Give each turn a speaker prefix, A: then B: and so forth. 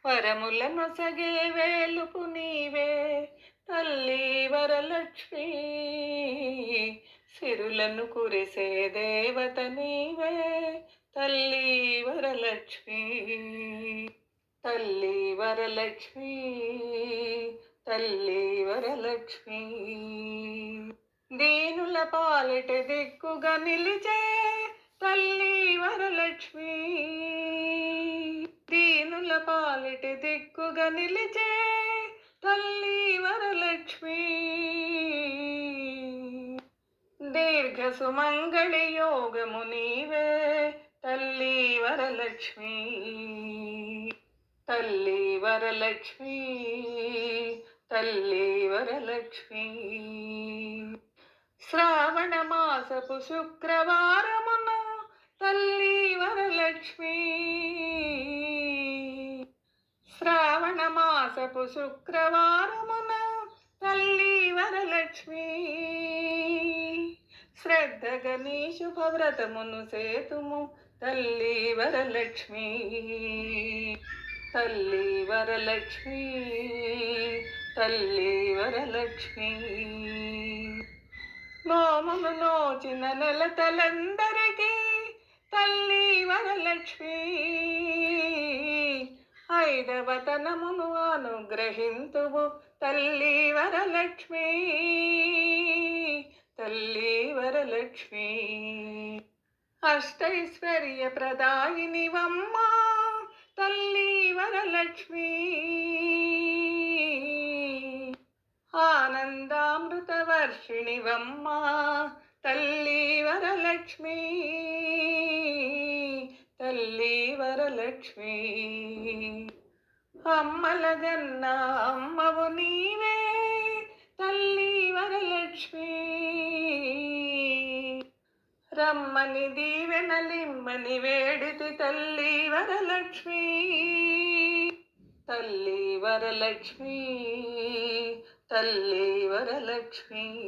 A: వరములనొసగే వేలుపు నీవే తల్లి వరలక్ష్మి. సిరులను కురిసే దేవత నీవే తల్లి వరలక్ష్మి. తల్లి వరలక్ష్మి, తల్లి వరలక్ష్మి. దీనుల పాలిట దిక్కుగా నిలిచే తల్లి వరలక్ష్మి. దీనుల పాలిట దిక్కుగా నిలిచే తల్లి వరలక్ష్మి. దీర్ఘ సుమంగళి యోగము నీవే తల్లి వరలక్ష్మి. తల్లి వరలక్ష్మి, తల్లి వరలక్ష్మి. శ్రావణ మాసపు శుక్రవారమున తల్లి వరలక్ష్మి. శ్రావణ మాసపు శుక్రవారమున తల్లి వరలక్ష్మి. శ్రద్ధగా నీ శుభవ్రతమును సేతుము తల్లి వరలక్ష్మి. తల్లి వరలక్ష్మి, తల్లి వరలక్ష్మి. నోమును నోచిన నెలతలందరికీ తల్లి వరలక్ష్మి. ఐదవతనమును అనుగ్రహింతువు తల్లి వరలక్ష్మి. తల్లి వరలక్ష్మి. అష్టైశ్వర్య ప్రదాయినివమ్మ తల్లి వరలక్ష్మి. ఆనందామృత వర్షిణివమ్మ తల్లి వరలక్ష్మి. తల్లి వరలక్ష్మి. అమ్మలగన్న అమ్మవు నీవే తల్లి వరలక్ష్మి. రమ్మని దీవెనలిమ్మని వేడితి తల్లి వరలక్ష్మి. తల్లి వరలక్ష్మి, తల్లి వరలక్ష్మి.